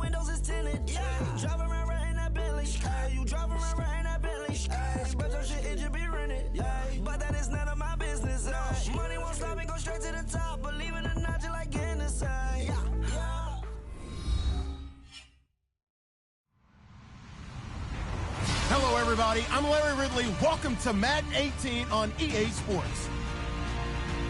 windows is tinted. Yeah. Driving around right in that Bentley. Hey, you driving around right in that Bentley. Hey, but your shit, it should be rented. Hey, but that is none of my business. Hey. Money won't stop me, go straight to the top. Believe it or not, you like getting the same. Yeah. Hello, everybody. I'm Larry Ridley. Welcome to Madden 18 on EA Sports.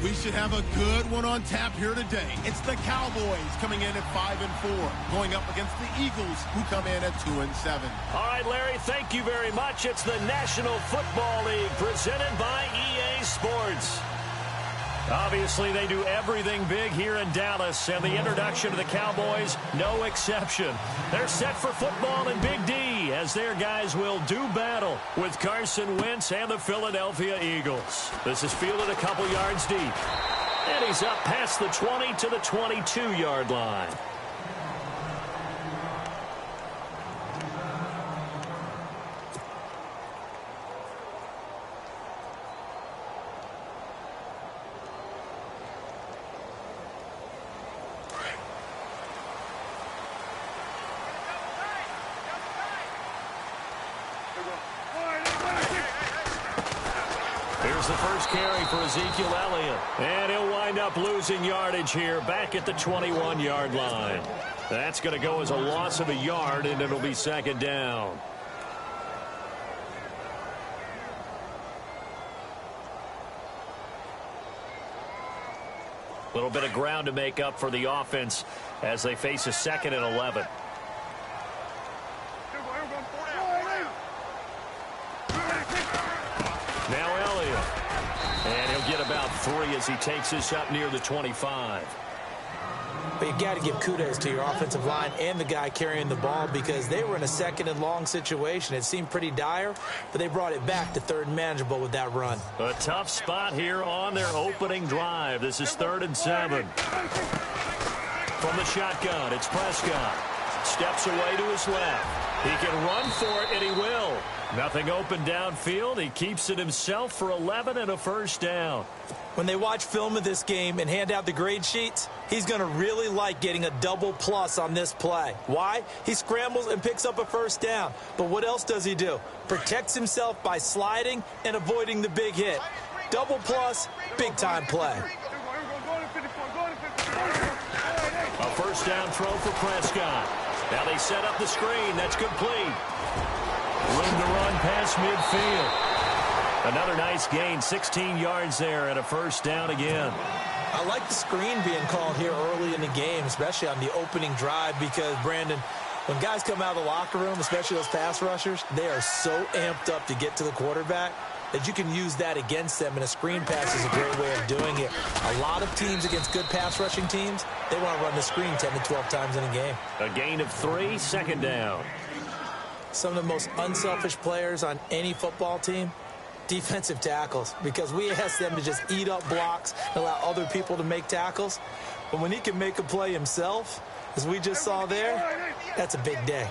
We should have a good one on tap here today. It's the Cowboys coming in at 5-4, going up against the Eagles, who come in at 2-7. All right, Larry, thank you very much. It's the National Football League presented by EA Sports. Obviously, they do everything big here in Dallas, and the introduction to the Cowboys, no exception. They're set for football in Big D, as their guys will do battle with Carson Wentz and the Philadelphia Eagles. This is fielded a couple yards deep, and he's up past the 20 to the 22-yard line. Here's the first carry for Ezekiel Elliott. And he'll wind up losing yardage here back at the 21-yard line. That's going to go as a loss of a yard, and it'll be second down. A little bit of ground to make up for the offense as they face a 2nd and 11. Now Elliott. And he'll get about 3 as he takes this up near the 25. But you've got to give kudos to your offensive line and the guy carrying the ball, because they were in a 2nd and long situation. It seemed pretty dire, but they brought it back to 3rd and manageable with that run. A tough spot here on their opening drive. This is 3rd and 7. From the shotgun, it's Prescott. Steps away to his left. He can run for it, and he will. Nothing open downfield. He keeps it himself for 11 and a first down. When they watch film of this game and hand out the grade sheets, he's going to really like getting a double plus on this play. Why? He scrambles and picks up a first down. But what else does he do? Protects himself by sliding and avoiding the big hit. Double plus, big-time play. A first down throw for Prescott. Now they set up the screen. That's complete. Room to run past midfield. Another nice gain, 16 yards there, and a first down again. I like the screen being called here early in the game, especially on the opening drive, because, Brandon, when guys come out of the locker room, especially those pass rushers, they are so amped up to get to the quarterback that you can use that against them, and a screen pass is a great way of doing it. A lot of teams against good pass rushing teams, they want to run the screen 10 to 12 times in a game. A gain of 3, second down. Some of the most unselfish players on any football team, defensive tackles, because we ask them to just eat up blocks and allow other people to make tackles. But when he can make a play himself, as we just saw there, that's a big day.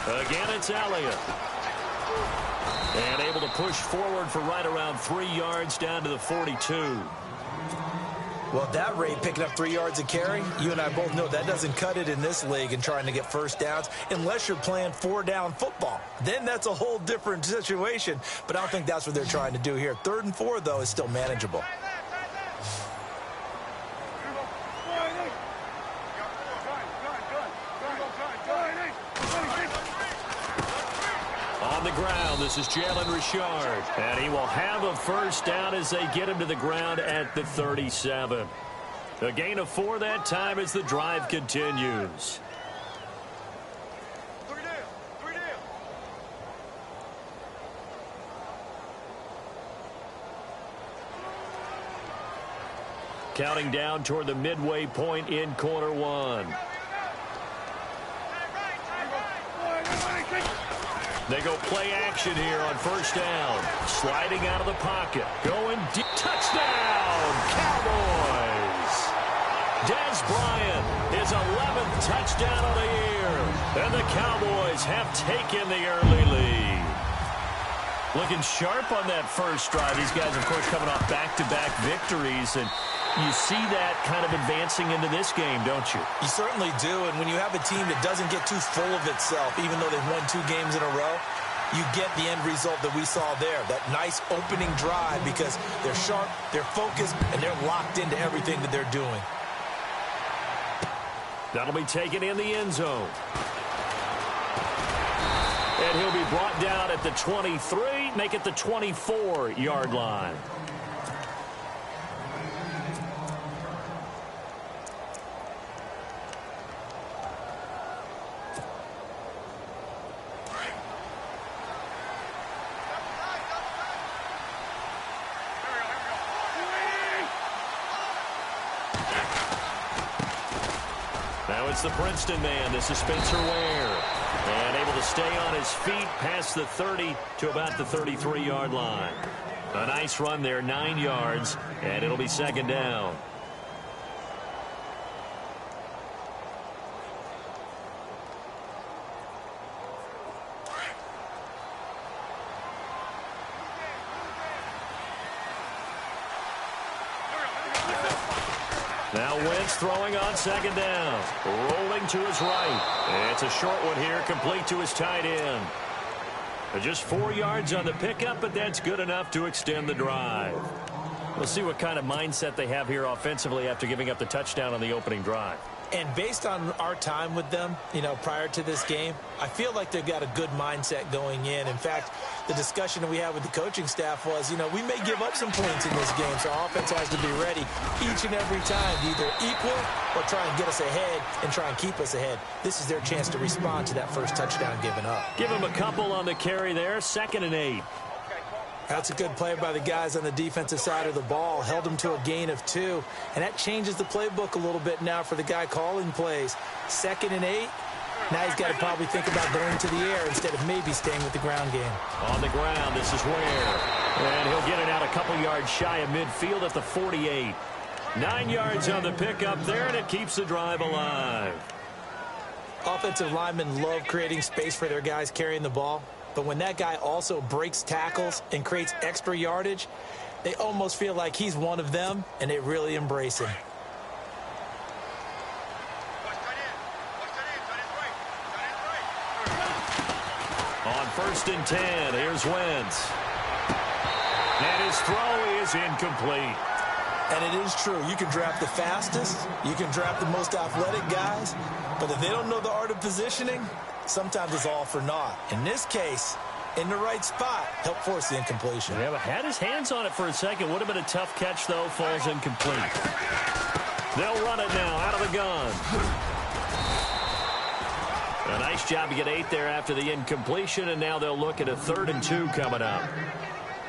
Again, it's Elliott. And able to push forward for right around 3 yards down to the 42. Well, at that rate, picking up 3 yards a carry, you and I both know that doesn't cut it in this league and trying to get first downs unless you're playing 4-down football. Then that's a whole different situation, but I don't think that's what they're trying to do here. 3rd and 4, though, is still manageable. On the ground, this is Jalen Richard. And he will have a first down as they get him to the ground at the 37. A gain of 4 that time as the drive continues. Counting down toward the midway point in quarter 1. They go play action here on first down. Sliding out of the pocket. Going deep. Touchdown, Cowboys. Dez Bryant, his 11th touchdown of the year. And the Cowboys have taken the early lead. Looking sharp on that first drive. These guys, of course, coming off back-to-back victories, and you see that kind of advancing into this game, don't you? You certainly do, and when you have a team that doesn't get too full of itself, even though they've won 2 games in a row, you get the end result that we saw there, that nice opening drive, because they're sharp, they're focused, and they're locked into everything that they're doing. That'll be taken in the end zone. And he'll be brought down at the 23, make it the 24-yard line. Now it's the Princeton man. This is Spencer Ware. And able to stay on his feet past the 30 to about the 33-yard line. A nice run there, 9 yards, and it'll be second down. Now Wentz throwing on second down. Rolling to his right. It's a short one here, complete to his tight end. Just 4 yards on the pickup, but that's good enough to extend the drive. We'll see what kind of mindset they have here offensively after giving up the touchdown on the opening drive. And based on our time with them, prior to this game, I feel like they've got a good mindset going in. In fact, the discussion that we had with the coaching staff was, we may give up some points in this game, so our offense has to be ready each and every time to either equal or try and get us ahead and try and keep us ahead. This is their chance to respond to that first touchdown given up. Give him a couple on the carry there, 2nd and 8. That's a good play by the guys on the defensive side of the ball. Held them to a gain of 2. And that changes the playbook a little bit now for the guy calling plays. 2nd and 8. Now he's got to probably think about going to the air instead of maybe staying with the ground game. On the ground, this is Ware. And he'll get it out a couple yards shy of midfield at the 48. 9 yards on the pickup there, and it keeps the drive alive. Offensive linemen love creating space for their guys carrying the ball. But when that guy also breaks tackles and creates extra yardage, they almost feel like he's one of them, and they really embrace him. On 1st and 10, here's Wentz. And his throw is incomplete. And it is true. You can draft the fastest, you can draft the most athletic guys, but if they don't know the art of positioning, sometimes it's all for naught. In this case, in the right spot, help force the incompletion. Yeah, but had his hands on it for a second. Would have been a tough catch, though. Falls incomplete. They'll run it now out of the gun. A nice job to get 8 there after the incompletion, and now they'll look at a 3rd and 2 coming up.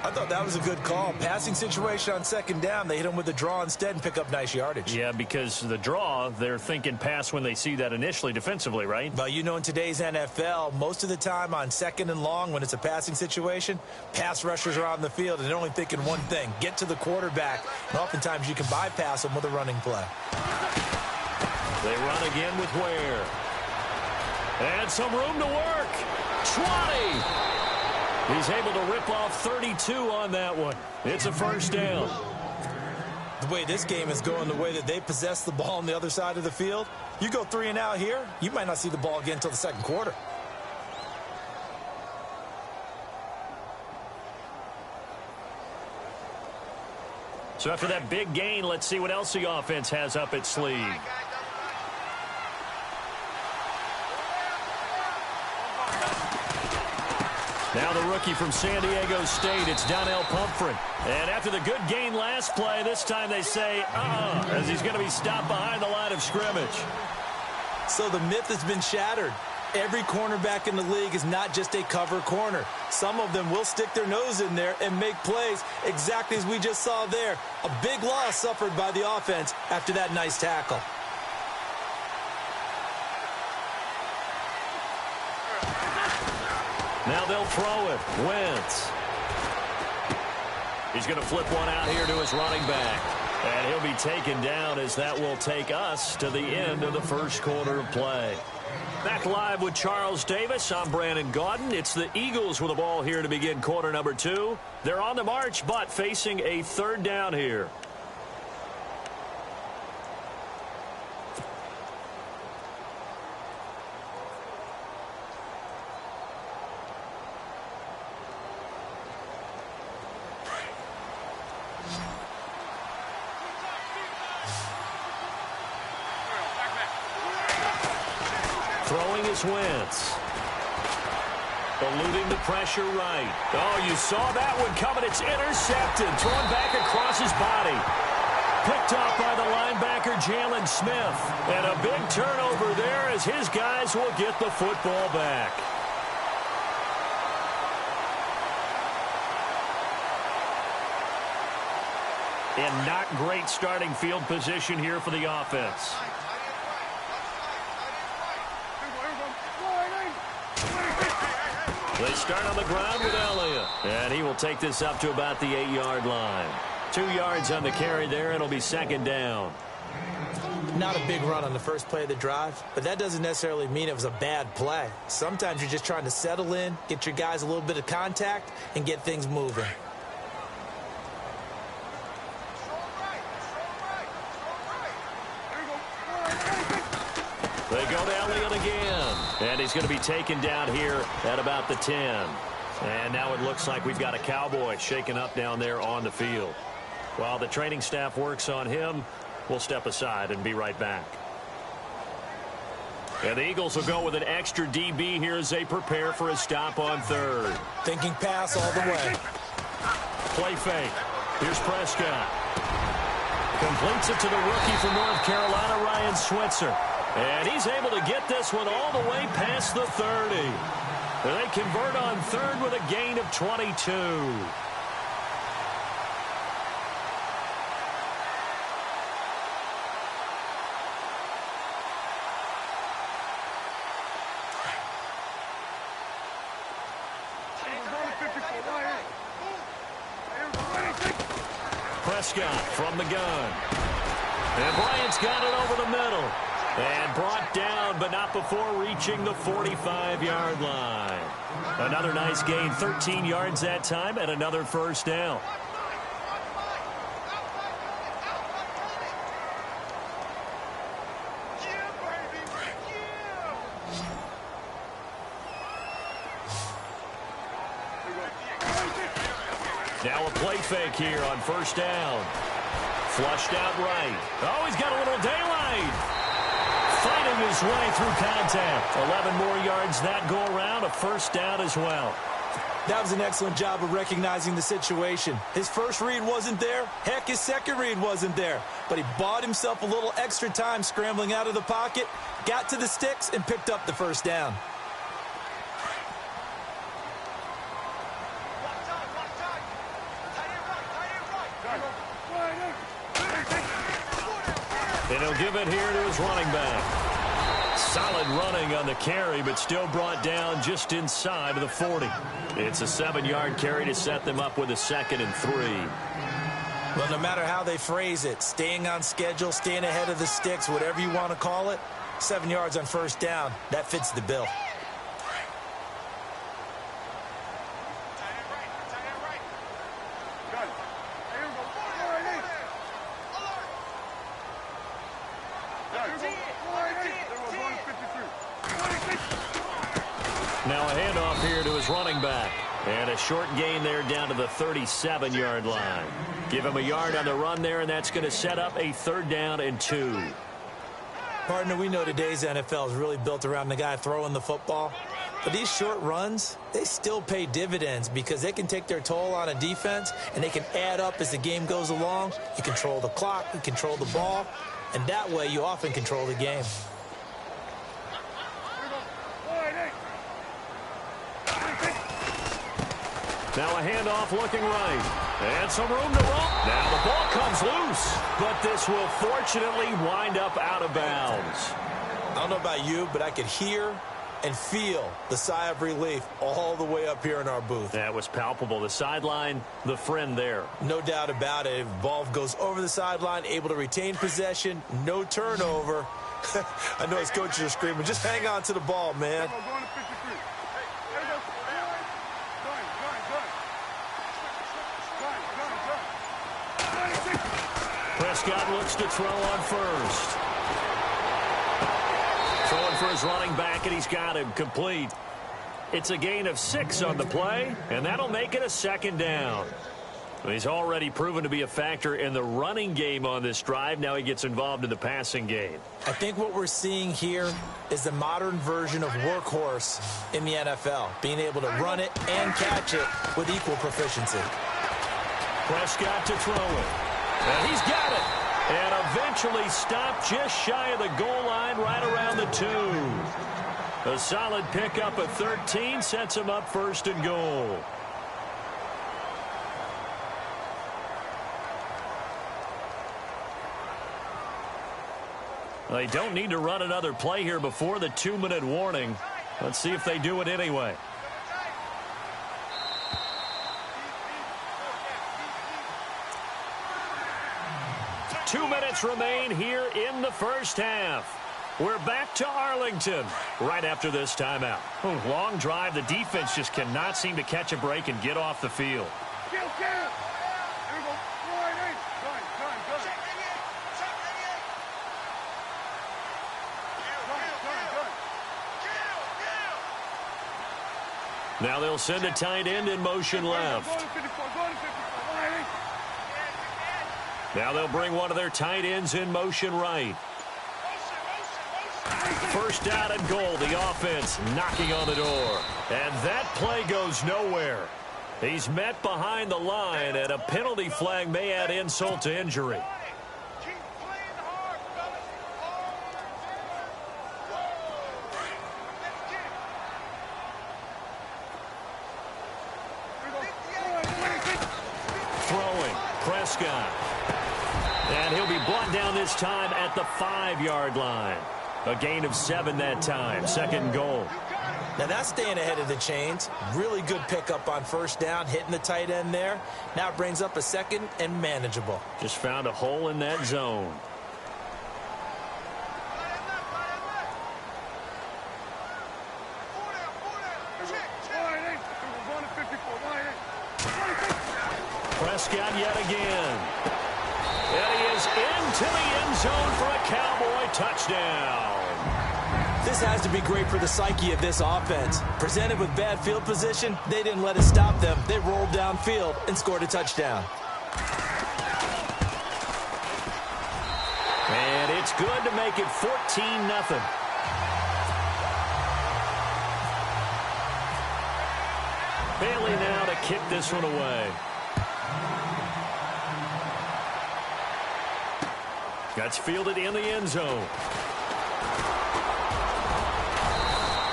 I thought that was a good call. Passing situation on 2nd down. They hit him with a draw instead and pick up nice yardage. Yeah, because the draw, they're thinking pass when they see that initially defensively, right? But in today's NFL, most of the time on 2nd and long, when it's a passing situation, pass rushers are on the field, and they're only thinking one thing, get to the quarterback. And oftentimes you can bypass them with a running play. They run again with Ware. And some room to work. 20. He's able to rip off 32 on that one. It's a first down. The way this game is going, the way that they possess the ball on the other side of the field, you go 3 and out here, you might not see the ball again until the 2nd quarter. So after that big gain, let's see what else the offense has up its sleeve. Now the rookie from San Diego State, it's Donnell Pumphrey. And after the good gain last play, this time they say, as he's going to be stopped behind the line of scrimmage. So the myth has been shattered. Every cornerback in the league is not just a cover corner. Some of them will stick their nose in there and make plays exactly as we just saw there. A big loss suffered by the offense after that nice tackle. Now they'll throw it. Wentz. He's going to flip one out here to his running back. And he'll be taken down as that will take us to the end of the first quarter of play. Back live with Charles Davis. I'm Brandon Gaudin. It's the Eagles with the ball here to begin quarter number 2. They're on the march, but facing a third down here. Throwing is Wentz. Eluding the pressure right. Oh, you saw that one coming. It's intercepted. Thrown back across his body. Picked off by the linebacker, Jalen Smith. And a big turnover there as his guys will get the football back. And not great starting field position here for the offense. They start on the ground with Elliott. And he will take this up to about the 8-yard line. 2 yards on the carry there. It'll be second down. Not a big run on the first play of the drive, but that doesn't necessarily mean it was a bad play. Sometimes you're just trying to settle in, get your guys a little bit of contact, and get things moving. They go to Elliott again. And he's going to be taken down here at about the 10. And now it looks like we've got a Cowboy shaken up down there on the field. While the training staff works on him, we'll step aside and be right back. And the Eagles will go with an extra DB here as they prepare for a stop on third. Thinking pass all the way. Play fake. Here's Prescott. Completes it to the rookie from North Carolina, Ryan Switzer. And he's able to get this one all the way past the 30. And they convert on third with a gain of 22. Prescott from the gun. And Bryant's got it over the middle. And brought down, but not before reaching the 45-yard line. Another nice gain, 13 yards that time, and another first down. Now a play fake here on first down. Flushed out right. Oh, he's got a little daylight. Fighting his way through contact. 11 more yards that go around. A first down as well. That was an excellent job of recognizing the situation. His first read wasn't there. Heck, his second read wasn't there. But he bought himself a little extra time scrambling out of the pocket, got to the sticks, and picked up the first down. And he'll give it here to his running back. Solid running on the carry, but still brought down just inside of the 40. It's a 7-yard carry to set them up with a 2nd and 3. Well, no matter how they phrase it, staying on schedule, staying ahead of the sticks, whatever you want to call it, 7 yards on first down, that fits the bill. Now a handoff here to his running back. And a short gain there down to the 37-yard line. Give him a yard on the run there, and that's going to set up a 3rd down and 2. Partner, we know today's NFL is really built around the guy throwing the football. But these short runs, they still pay dividends because they can take their toll on a defense, and they can add up as the game goes along. You control the clock, you control the ball, and that way you often control the game. Now a handoff looking right. And some room to roll. Now the ball comes loose. But this will fortunately wind up out of bounds. I don't know about you, but I could hear and feel the sigh of relief all the way up here in our booth. That was palpable. The sideline, the friend there. No doubt about it. If ball goes over the sideline, able to retain possession, no turnover. I know his coaches are screaming, just hang on to the ball, man. Prescott looks to throw on first. Throwing for his running back, and he's got him complete. It's a gain of 6 on the play, and that'll make it a second down. He's already proven to be a factor in the running game on this drive. Now he gets involved in the passing game. I think what we're seeing here is the modern version of workhorse in the NFL, being able to run it and catch it with equal proficiency. Prescott to throw it. And he's got it. And eventually stopped just shy of the goal line right around the 2. A solid pickup of 13 sets him up first and goal. They don't need to run another play here before the 2-minute warning. Let's see if they do it anyway. Two minutes remain here in the first half. We're back to Arlington right after this timeout. Long drive. The defense just cannot seem to catch a break and get off the field. Now they'll send a tight end in motion left. Now they'll bring one of their tight ends in motion right. First down and goal. The offense knocking on the door. And that play goes nowhere. He's met behind the line, and a penalty flag may add insult to injury. Throwing. Prescott. And he'll be brought down this time at the 5-yard line. A gain of 7 that time. Second and goal. Now that's staying ahead of the chains. Really good pickup on first down, hitting the tight end there. Now it brings up a second and manageable. Just found a hole in that zone. Prescott yet again. And he is into the end zone for a Cowboy touchdown. This has to be great for the psyche of this offense. Presented with bad field position, they didn't let it stop them. They rolled downfield and scored a touchdown. And it's good to make it 14-0. Bailey now to kick this one away. That's fielded in the end zone.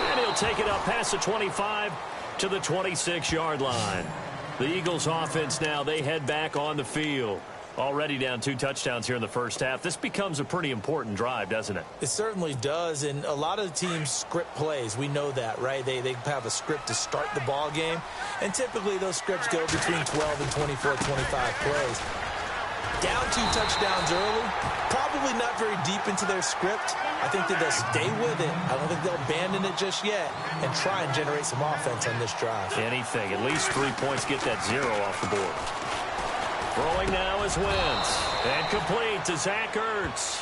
And he'll take it up past the 25 to the 26-yard line. The Eagles offense now, they head back on the field. Already down 2 touchdowns here in the first half. This becomes a pretty important drive, doesn't it? It certainly does, and a lot of the teams script plays. We know that, right? They have a script to start the ball game, and typically those scripts go between 12 and 24, 25 plays. Down 2 touchdowns early, probably not very deep into their script. I think that they'll stay with it. I don't think they'll abandon it just yet and try and generate some offense on this drive. Anything, at least 3 points, get that 0 off the board. Throwing now is Wentz. And complete to Zach Ertz.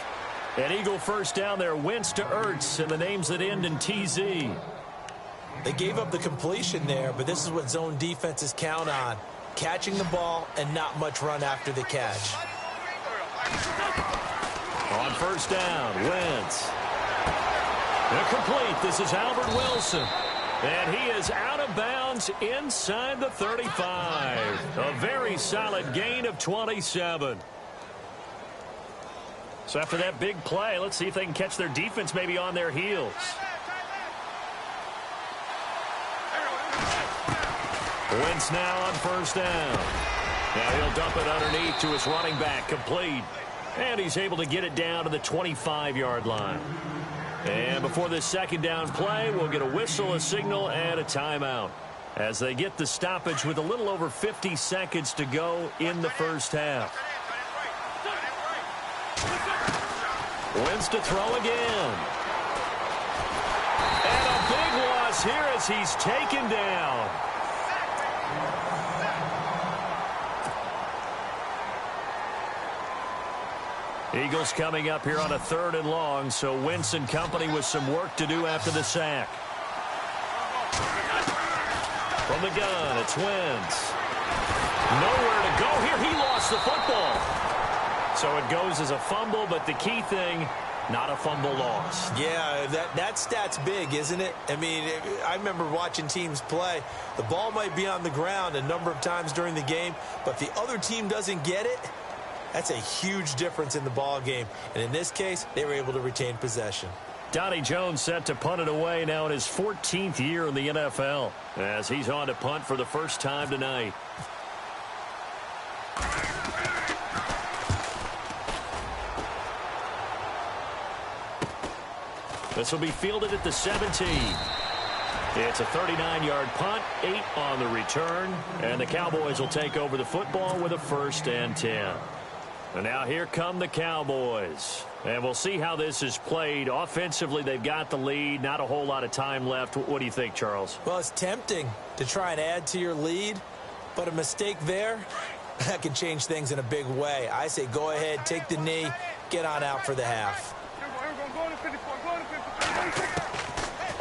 An Eagle first down there. Wentz to Ertz, and the names that end in TZ. They gave up the completion there, but this is what zone defenses count on. Catching the ball and not much run after the catch. On first down, Wentz. Incomplete. This is Albert Wilson. And he is out of bounds inside the 35. A very solid gain of 27. So after that big play, let's see if they can catch their defense maybe on their heels. Wentz now on first down. Now he'll dump it underneath to his running back, complete. And he's able to get it down to the 25-yard line. And before this second down play, we'll get a whistle, a signal, and a timeout as they get the stoppage with a little over 50 seconds to go in the first half. Wins to throw again. And a big loss here as he's taken down. Eagles coming up here on a 3rd and long, so Wentz and company with some work to do after the sack. From the gun, it's Wentz. Nowhere to go here. He lost the football. So it goes as a fumble, but the key thing, not a fumble loss. Yeah, that stat's big, isn't it? I mean, I remember watching teams play. The ball might be on the ground a number of times during the game, but if the other team doesn't get it, that's a huge difference in the ball game. And in this case, they were able to retain possession. Donnie Jones set to punt it away now in his 14th year in the NFL as he's on to punt for the first time tonight. This will be fielded at the 17. It's a 39-yard punt, 8 on the return, and the Cowboys will take over the football with a 1st and 10. And now here come the Cowboys. And we'll see how this is played. Offensively, they've got the lead. Not a whole lot of time left. What do you think, Charles? Well, it's tempting to try and add to your lead, but a mistake there, that can change things in a big way. I say go ahead, take the knee, get on out for the half.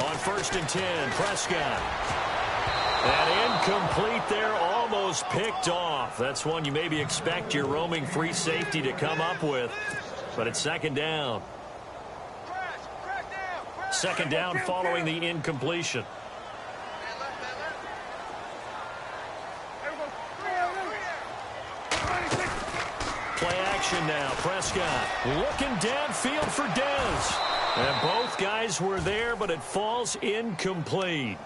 On 1st and 10, Prescott. And incomplete there, almost picked off. That's one you maybe expect your roaming free safety to come up with. But it's 2nd down. 2nd down following the incompletion. Play action now. Prescott looking downfield for Dez. And both guys were there, but it falls incomplete.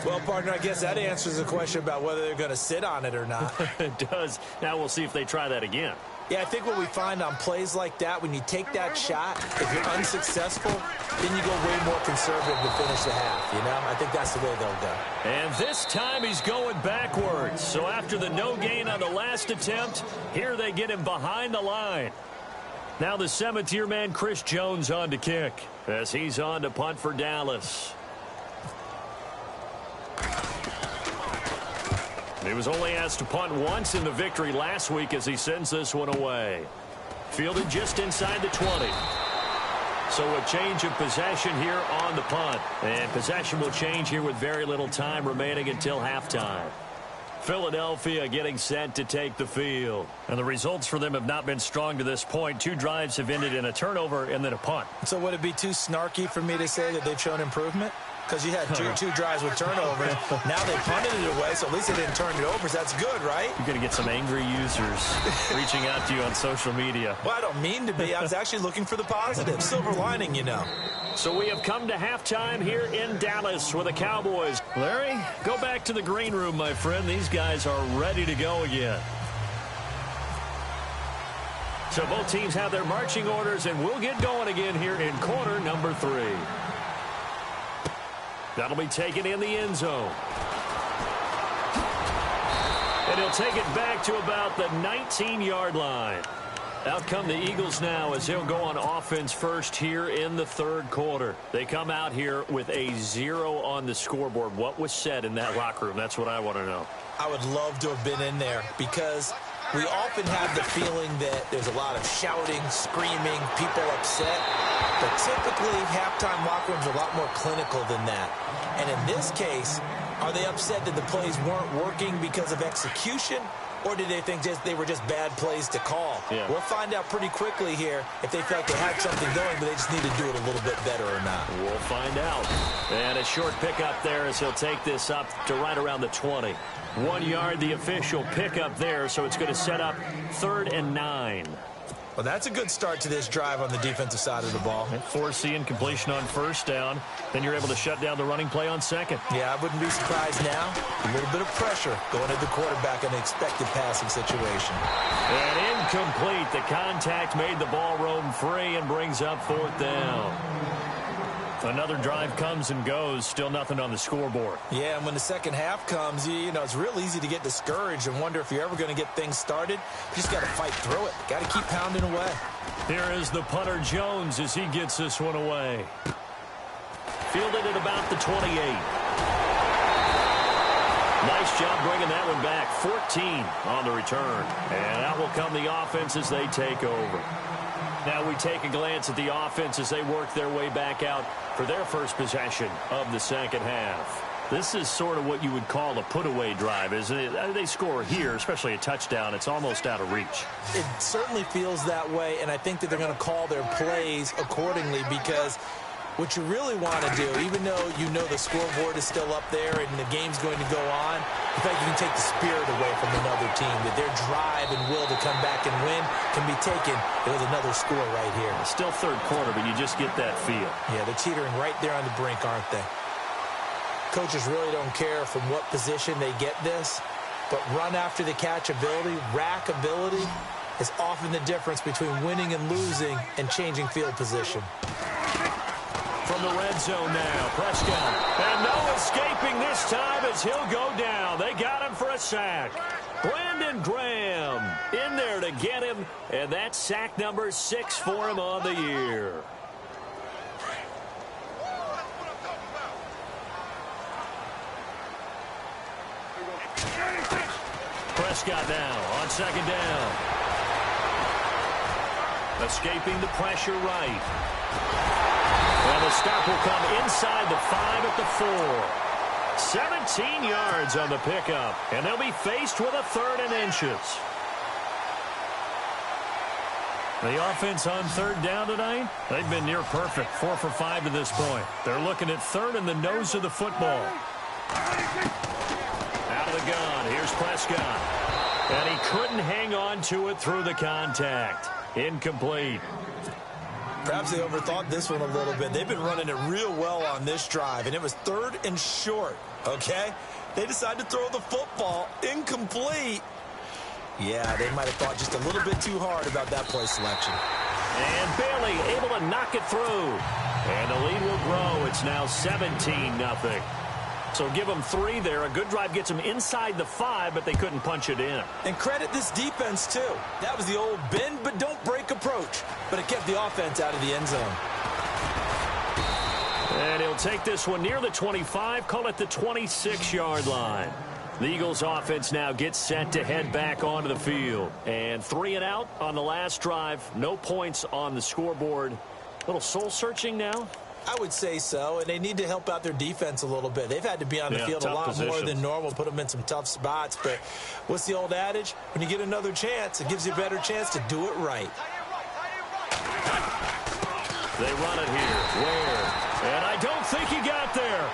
Well, partner, I guess that answers the question about whether they're going to sit on it or not. It does. Now we'll see if they try that again. Yeah, I think what we find on plays like that, when you take that shot, if you're unsuccessful, then you go way more conservative to finish the half, you know? I think that's the way they'll go. And this time he's going backwards. So after the no gain on the last attempt, here they get him behind the line. Now the Cemeteer man, Chris Jones, on to kick as he's on to punt for Dallas. He was only asked to punt once in the victory last week as he sends this one away. Fielded just inside the 20. So a change of possession here on the punt. And possession will change here with very little time remaining until halftime. Philadelphia getting set to take the field. And the results for them have not been strong to this point. 2 drives have ended in a turnover and then a punt. So would it be too snarky for me to say that they've shown improvement? Because you had two drives with turnovers. Now they punted it away, so at least they didn't turn it over. So that's good, right? You're going to get some angry users reaching out to you on social media. Well, I don't mean to be. I was actually looking for the positive. Silver lining, you know. So we have come to halftime here in Dallas with the Cowboys. Larry, go back to the green room, my friend. These guys are ready to go again. So both teams have their marching orders, and we'll get going again here in quarter number 3. That'll be taken in the end zone. And he'll take it back to about the 19-yard line. Out come the Eagles now as they'll go on offense first here in the 3rd quarter. They come out here with a 0 on the scoreboard. What was said in that locker room? That's what I want to know. I would love to have been in there because we often have the feeling that there's a lot of shouting, screaming, people upset. But typically, halftime locker rooms are a lot more clinical than that. And in this case, are they upset that the plays weren't working because of execution? Or did they think they were just bad plays to call? Yeah. We'll find out pretty quickly here if they felt they had something going, but they just need to do it a little bit better or not. We'll find out. And a short pickup there as he'll take this up to right around the 20. 1 yard, the official pickup there, so it's going to set up 3rd and 9. Well, that's a good start to this drive on the defensive side of the ball. Forcing incompletion on first down. Then you're able to shut down the running play on second. Yeah, I wouldn't be surprised now. A little bit of pressure going at the quarterback in an expected passing situation. And incomplete. The contact made the ball roam free and brings up fourth down. Another drive comes and goes. Still nothing on the scoreboard. Yeah, and when the second half comes, you know, it's real easy to get discouraged and wonder if you're ever going to get things started. You just got to fight through it. Got to keep pounding away. Here is the punter Jones as he gets this one away. Fielded at about the 28. Nice job bringing that one back. 14 on the return. And out will come the offense as they take over. Now we take a glance at the offense as they work their way back out for their first possession of the second half. This is sort of what you would call a put-away drive, isn't it? They score here, especially a touchdown. It's almost out of reach. It certainly feels that way, and I think that they're going to call their plays accordingly because what you really want to do, even though you know the scoreboard is still up there and the game's going to go on, in fact, you can take the spirit away from another team, that their drive and will to come back and win can be taken with another score right here. It's still third quarter, but you just get that feel. Yeah, they're teetering right there on the brink, aren't they? Coaches really don't care from what position they get this, but run after the catch ability, rack ability, is often the difference between winning and losing and changing field position. From the red zone now, Prescott. And no escaping this time as he'll go down. They got him for a sack. Brandon Graham in there to get him, and that's sack number 6 for him on the year. Prescott now on second down. Escaping the pressure right. And the stop will come inside the 5 at the 4. 17 yards on the pickup, and they'll be faced with a 3rd and inches. The offense on 3rd down tonight, they've been near perfect, 4 for 5 to this point. They're looking at 3rd in the nose of the football. Out of the gun, here's Prescott. And he couldn't hang on to it through the contact. Incomplete. Perhaps they overthought this one a little bit. They've been running it real well on this drive, and it was 3rd and short, okay? They decided to throw the football incomplete. Yeah, they might have thought just a little bit too hard about that play selection. And Bailey able to knock it through. And the lead will grow. It's now 17-0. So give them 3 there. A good drive gets them inside the 5, but they couldn't punch it in. And credit this defense, too. That was the old bend but don't break approach. But it kept the offense out of the end zone. And he'll take this one near the 25, call it the 26-yard line. The Eagles offense now gets set to head back onto the field. And 3 and out on the last drive. No points on the scoreboard. A little soul-searching now. I would say so, and they need to help out their defense a little bit. They've had to be on the field a lot more than normal, put them in some tough spots. But what's the old adage? When you get another chance, it gives you a better chance to do it right. They run it here. Where? And I don't think he got there.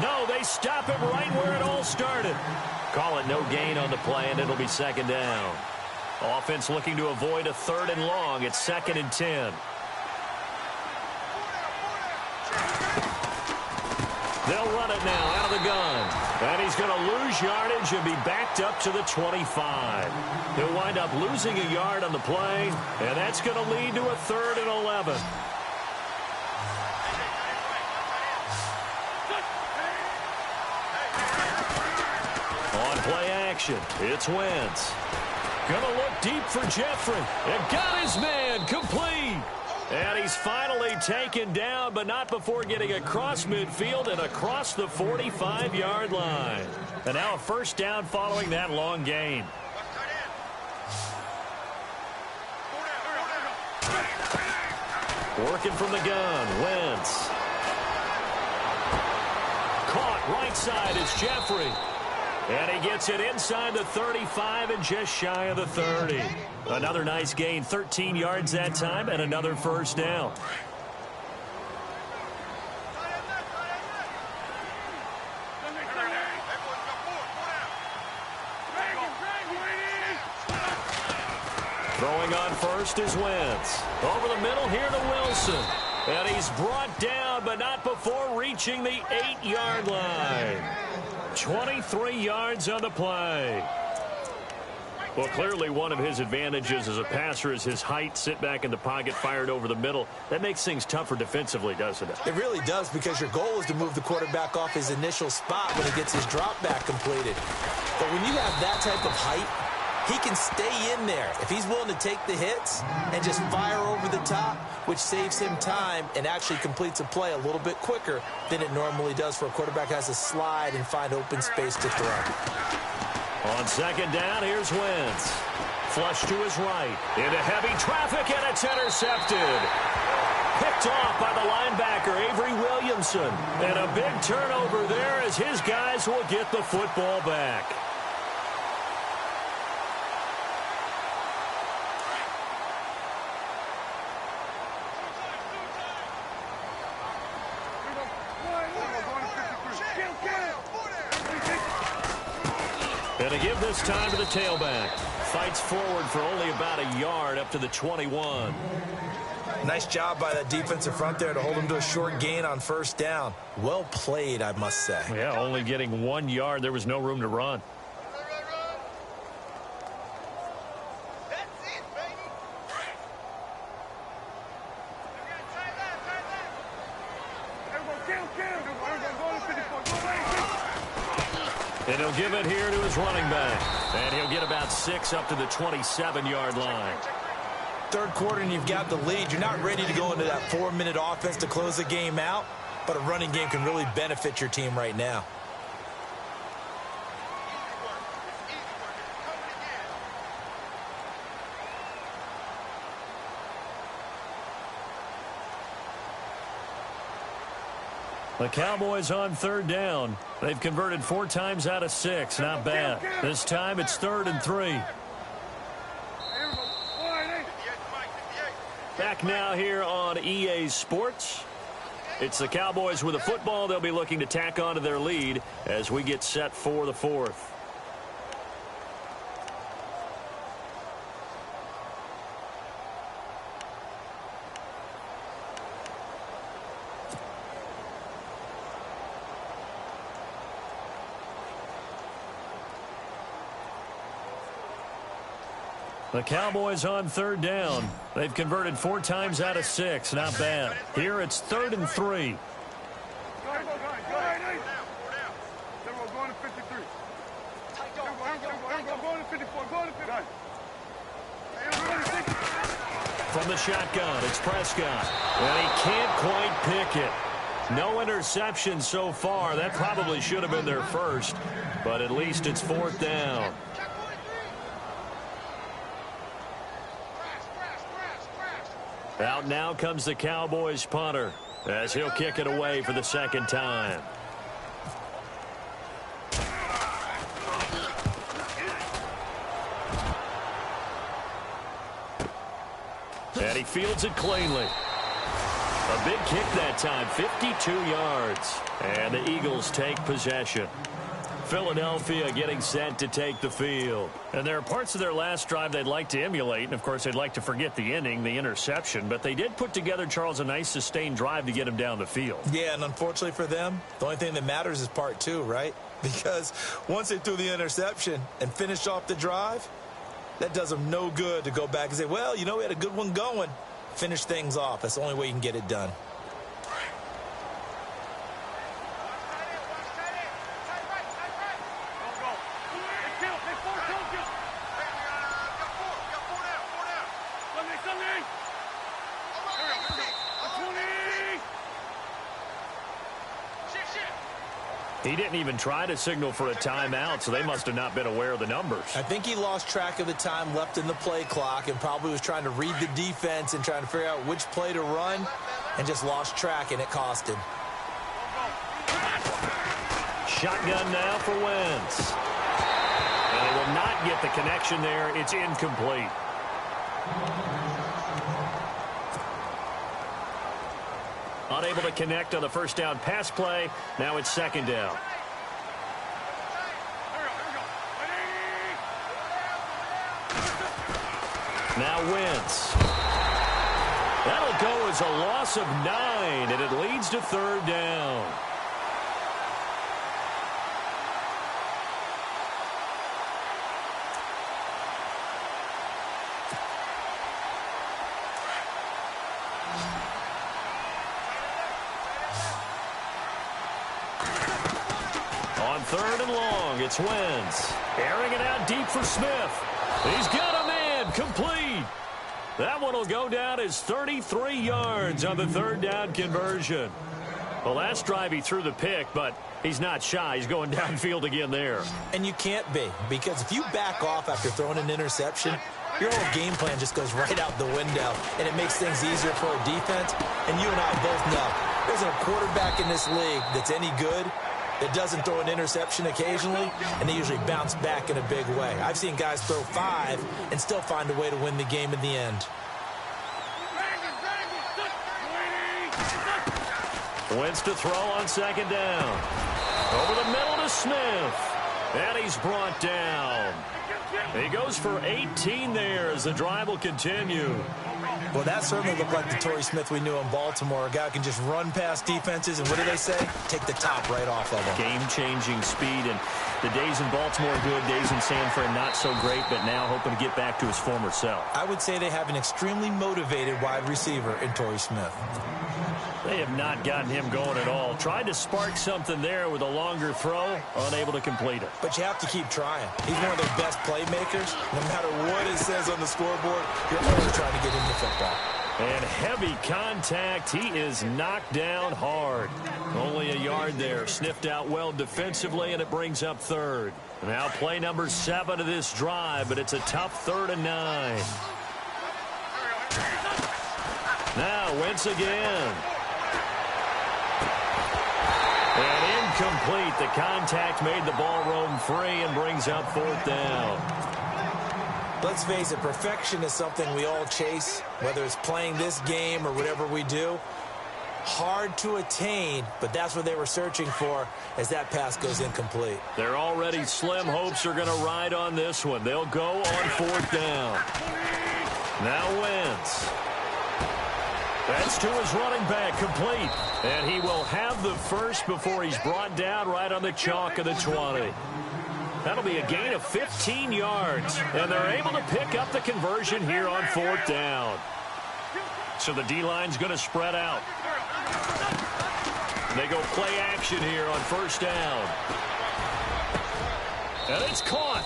No, they stop him right where it all started. Call it no gain on the play, and it'll be 2nd down. Offense looking to avoid a 3rd and long. It's 2nd and 10. They'll run it now out of the gun. And he's going to lose yardage and be backed up to the 25. He'll wind up losing a yard on the play, and that's going to lead to a 3rd and 11. On play action, it's Wentz. Going to look deep for Jeffrey. And got his man complete. And he's finally taken down, but not before getting across midfield and across the 45-yard line. And now a 1st down following that long gain. Working from the gun, Wentz. Caught right side, it's Jeffrey. And he gets it inside the 35 and just shy of the 30. Another nice gain, 13 yards that time, and another 1st down. Throwing on first is Wentz. Over the middle here to Wilson. And he's brought down, but not before reaching the 8-yard line. 23 yards on the play. Well, clearly one of his advantages as a passer is his height. Sit back in the pocket, fired over the middle. That makes things tougher defensively, doesn't it? It really does, because your goal is to move the quarterback off his initial spot when he gets his drop back completed. But when you have that type of height, he can stay in there if he's willing to take the hits and just fire over the top, which saves him time and actually completes a play a little bit quicker than it normally does for a quarterback who has to slide and find open space to throw. On second down, here's Wentz. Flush to his right. Into heavy traffic, and it's intercepted. Picked off by the linebacker, Avery Williamson. And a big turnover there as his guys will get the football back. And to give this time to the tailback. Fights forward for only about a yard up to the 21. Nice job by that defensive front there to hold him to a short gain on first down. Well played, I must say. Yeah, only getting 1 yard. There was no room to run. And he'll give it here to his running back. And he'll get about 6 up to the 27-yard line. Third quarter and you've got the lead. You're not ready to go into that 4-minute offense to close the game out, but a running game can really benefit your team right now. The Cowboys on third down. They've converted 4 times out of 6. Not bad. This time it's 3rd and 3. Back now here on EA Sports. It's the Cowboys with the football. They'll be looking to tack on to their lead as we get set for the 4th. The Cowboys on third down. They've converted 4 times out of 6. Not bad. Here it's 3rd and 3. From the shotgun, it's Prescott. And he can't quite pick it. No interception so far. That probably should have been their first. But at least it's 4th down. Out now comes the Cowboys punter as he'll kick it away for the 2nd time. And he fields it cleanly. A big kick that time, 52 yards. And the Eagles take possession. Philadelphia getting set to take the field. And there are parts of their last drive they'd like to emulate. And, of course, they'd like to forget the inning, the interception. But they did put together, Charles, a nice sustained drive to get him down the field. Yeah, and unfortunately for them, the only thing that matters is part 2, right? Because once they threw the interception and finished off the drive, that does them no good to go back and say, well, you know, we had a good one going. Finish things off. That's the only way you can get it done. He didn't even try to signal for a timeout, so they must have not been aware of the numbers. I think he lost track of the time left in the play clock and probably was trying to read the defense and trying to figure out which play to run and just lost track, and it cost him. Shotgun now for Wentz. And they will not get the connection there. It's incomplete. Unable to connect on the first down pass play. Now it's 2nd down. Now Wentz. That'll go as a loss of 9, and it leads to third down. On third and long, it's Wentz. Airing it out deep for Smith. He's got a man, complete. That one will go down as 33 yards on the third down conversion. The last drive he threw the pick, but he's not shy. He's going downfield again there. And you can't be, because if you back off after throwing an interception, your whole game plan just goes right out the window, and it makes things easier for a defense. And you and I both know there's a quarterback in this league that's any good that doesn't throw an interception occasionally, and they usually bounce back in a big way. I've seen guys throw 5 and still find a way to win the game in the end. Wentz to throw on second down. Over the middle to Smith. And he's brought down. He goes for 18 there as the drive will continue. Well, that certainly looked like the Torrey Smith we knew in Baltimore. A guy who can just run past defenses, and what do they say? Take the top right off of them. Game-changing speed, and the days in Baltimore good, days in San Fran not so great, but now hoping to get back to his former self. I would say they have an extremely motivated wide receiver in Torrey Smith. They have not gotten him going at all. Tried to spark something there with a longer throw, unable to complete it. But you have to keep trying. He's one of their best playmakers. No matter what it says on the scoreboard, you're always trying to get him the football. And heavy contact. He is knocked down hard. Only a yard there. Sniffed out well defensively, and it brings up third. Now play number 7 of this drive, but it's a tough 3rd and 9. Now Wentz again. And incomplete. The contact made the ball roam free and brings up 4th down. Let's face it, perfection is something we all chase, whether it's playing this game or whatever we do. Hard to attain, but that's what they were searching for as that pass goes incomplete. Their already slim hopes are going to ride on this one. They'll go on 4th down. Now Wentz. That's to his running back, complete. And he will have the first before he's brought down right on the chalk of the 20. That'll be a gain of 15 yards. And they're able to pick up the conversion here on 4th down. So the D-line's going to spread out. They go play action here on 1st down. And it's caught.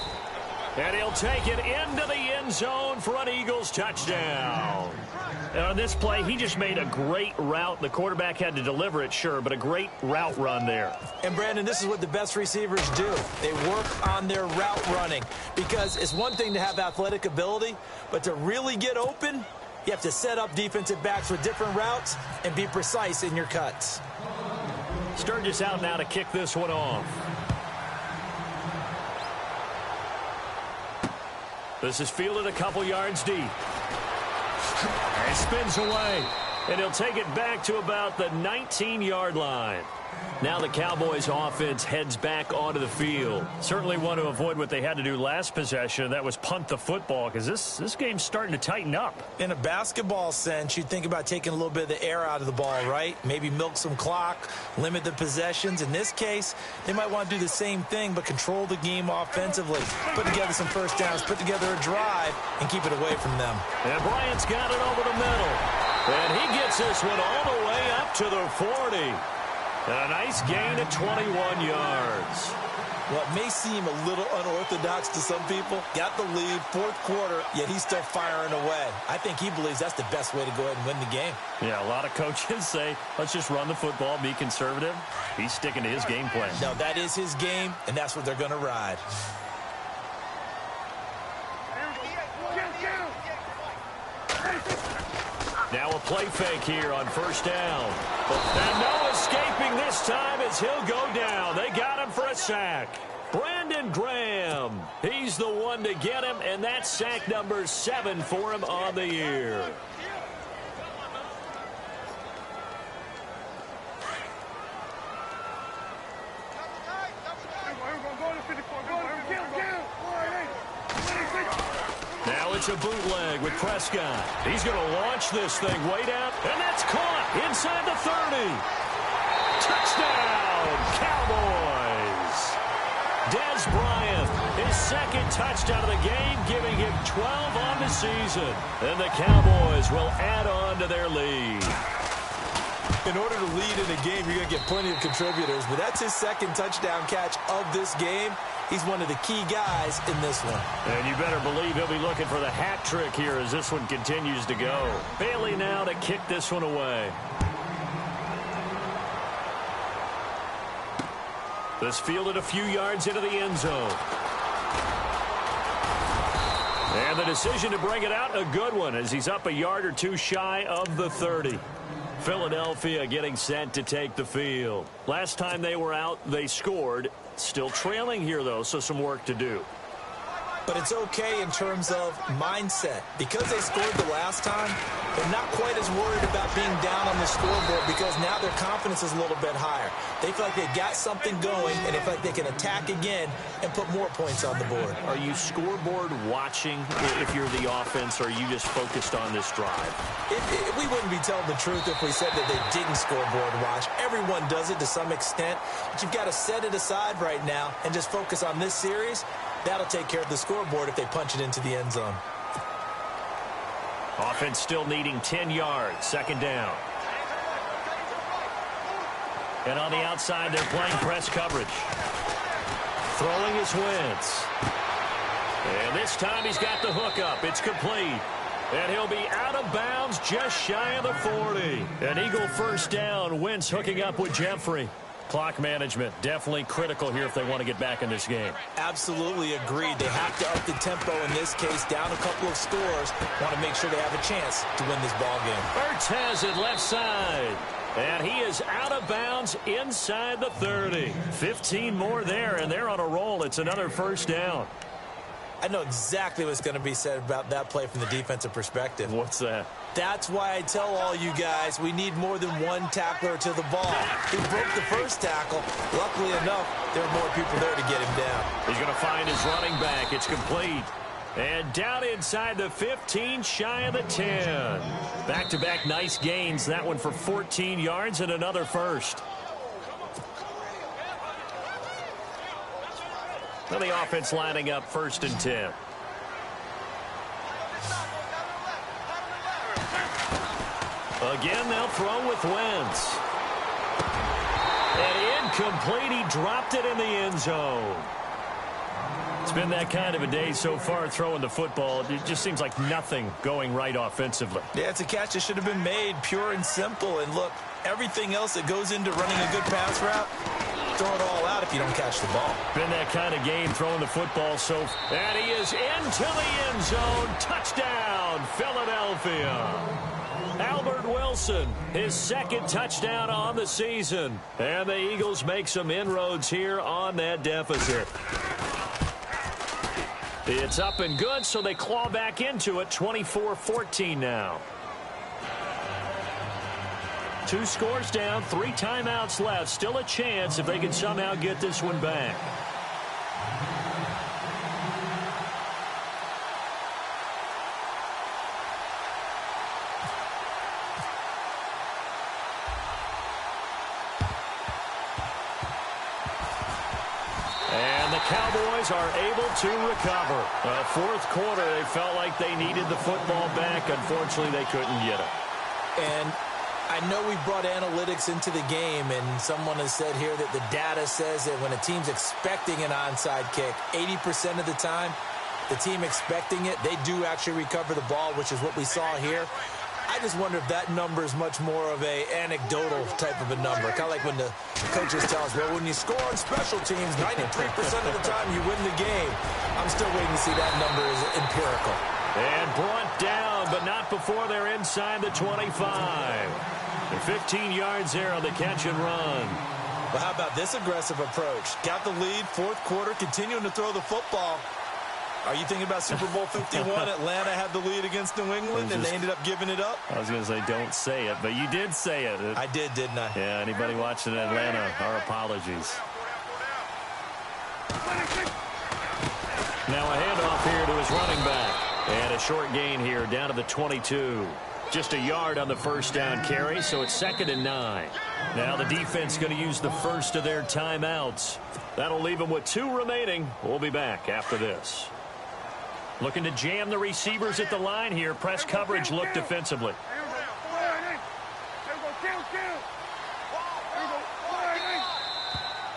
And he'll take it into the end zone for an Eagles touchdown. And on this play, he just made a great route. The quarterback had to deliver it, sure, but a great route run there. And, Brandon, this is what the best receivers do. They work on their route running, because it's one thing to have athletic ability, but to really get open, you have to set up defensive backs with different routes and be precise in your cuts. Sturgis out now to kick this one off. This is fielded a couple yards deep. And spins away. And he'll take it back to about the 19-yard line. Now the Cowboys offense heads back onto the field. Certainly want to avoid what they had to do last possession. That was punt the football, because this game's starting to tighten up. In a basketball sense, you'd think about taking a little bit of the air out of the ball, right? Maybe milk some clock, limit the possessions. In this case, they might want to do the same thing, but control the game offensively. Put together some first downs, put together a drive, and keep it away from them. And Bryant's got it over the middle. And he gets this one all the way up to the 40. And a nice gain of 21 yards. Well, it may seem a little unorthodox to some people. Got the lead, 4th quarter, yet he's still firing away. I think he believes that's the best way to go ahead and win the game. Yeah, a lot of coaches say, let's just run the football, be conservative. He's sticking to his game plan. No, that is his game, and that's what they're going to ride. Now a play fake here on 1st down. And no escaping this time as he'll go down. They got him for a sack. Brandon Graham, he's the one to get him, and that's sack number 7 for him on the year. Now it's a bootleg with Prescott. He's going to launch this thing way down, and that's caught inside the 30. Touchdown, Cowboys. Dez Bryant, his second touchdown of the game, giving him 12 on the season. And the Cowboys will add on to their lead. In order to lead in a game, you're going to get plenty of contributors, but that's his second touchdown catch of this game. He's one of the key guys in this one. And you better believe he'll be looking for the hat trick here as this one continues to go. Bailey now to kick this one away. This fielded a few yards into the end zone. And the decision to bring it out, a good one, as he's up a yard or two shy of the 30. Philadelphia getting set to take the field. Last time they were out, they scored. Still trailing here, though, so some work to do. But it's okay in terms of mindset. Because they scored the last time, they're not quite as worried about being down on the scoreboard because now their confidence is a little bit higher. They feel like they've got something going, and they feel like they can attack again and put more points on the board. Are you scoreboard watching if you're the offense, or are you just focused on this drive? We wouldn't be telling the truth if we said that they didn't scoreboard watch. Everyone does it to some extent, but you've got to set it aside right now and just focus on this series. That'll take care of the scoreboard if they punch it into the end zone. Offense still needing 10 yards. Second down. And on the outside, they're playing press coverage. Throwing his Wentz. And this time he's got the hook up. It's complete. And he'll be out of bounds just shy of the 40. An Eagle first down. Wentz hooking up with Jeffrey. Clock management definitely critical here if they want to get back in this game. Absolutely agreed. They have to up the tempo in this case, down a couple of scores. Want to make sure they have a chance to win this ball game. Ertz has it left side. And he is out of bounds inside the 30. 15 more there, and they're on a roll. It's another first down. I know exactly what's going to be said about that play from the defensive perspective. What's that? That's why I tell all you guys we need more than one tackler to the ball. He broke the first tackle. Luckily enough, there are more people there to get him down. He's going to find his running back. It's complete. And down inside the 15, shy of the 10. Back-to-back nice gains. That one for 14 yards and another first. Well, the offense lining up first and 10. Again, they'll throw with Wentz. And incomplete. He dropped it in the end zone. It's been that kind of a day so far throwing the football. It just seems like nothing going right offensively. Yeah, it's a catch that should have been made, pure and simple. And look, everything else that goes into running a good pass route, throw it all out if you don't catch the ball. Been that kind of game throwing the football so. And he is into the end zone. Touchdown, Philadelphia. Albert Wilson, his second touchdown on the season. And the Eagles make some inroads here on that deficit. It's up and good, so they claw back into it. 24-14 now. 2 scores down, 3 timeouts left. Still a chance if they can somehow get this one back. Cowboys are able to recover. Fourth quarter, they felt like they needed the football back. Unfortunately, they couldn't get it. And I know we brought analytics into the game, and someone has said here that the data says that when a team's expecting an onside kick, 80% of the time, the team expecting it, they do actually recover the ball, which is what we saw here. I just wonder if that number is much more of a anecdotal type of a number. Kind of like when the coaches tell us, well, when you score on special teams, 93% of the time you win the game. I'm still waiting to see that number is empirical. And brought down, but not before they're inside the 25. And 15 yards there on the catch and run. Well, how about this aggressive approach? Got the lead, fourth quarter, continuing to throw the football. Are you thinking about Super Bowl 51? Atlanta had the lead against New England, and they ended up giving it up? I was going to say, don't say it, but you did say it. I did, didn't I? Yeah, anybody watching Atlanta, our apologies. Now a handoff here to his running back. And a short gain here down to the 22. Just a yard on the first down carry, so it's 2nd and 9. Now the defense going to use the first of their timeouts. That'll leave them with 2 remaining. We'll be back after this. Looking to jam the receivers at the line here. Press coverage look defensively.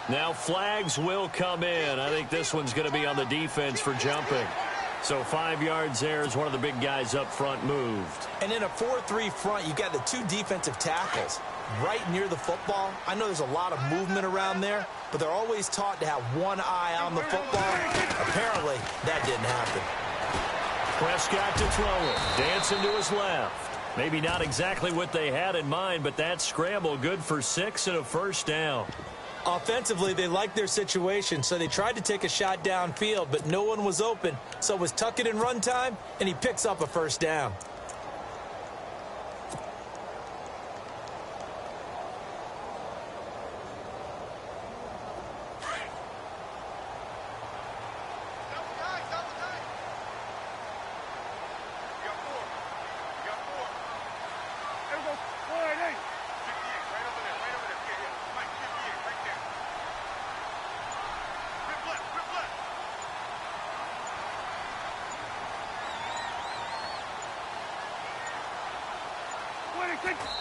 Now flags will come in. I think this one's going to be on the defense for jumping. So 5 yards there as one of the big guys up front moved. And in a 4-3 front, you've got the 2 defensive tackles right near the football. I know there's a lot of movement around there, but they're always taught to have one eye on the football. Apparently, that didn't happen. Prescott to throw it. Dancing to his left. Maybe not exactly what they had in mind, but that scramble good for 6 and a first down. Offensively, they liked their situation, so they tried to take a shot downfield, but no one was open. So it was tuck it in run time, and he picks up a first down.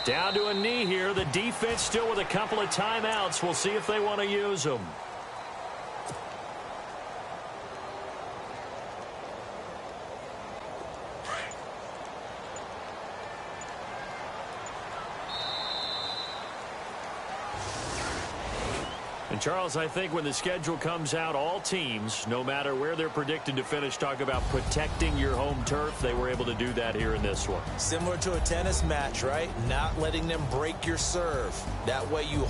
Down to a knee here. The defense still with a couple of timeouts. We'll see if they want to use them. And Charles, I think when the schedule comes out, all teams, no matter where they're predicted to finish, talk about protecting your home turf. They were able to do that here in this one. Similar to a tennis match, right? Not letting them break your serve. That way you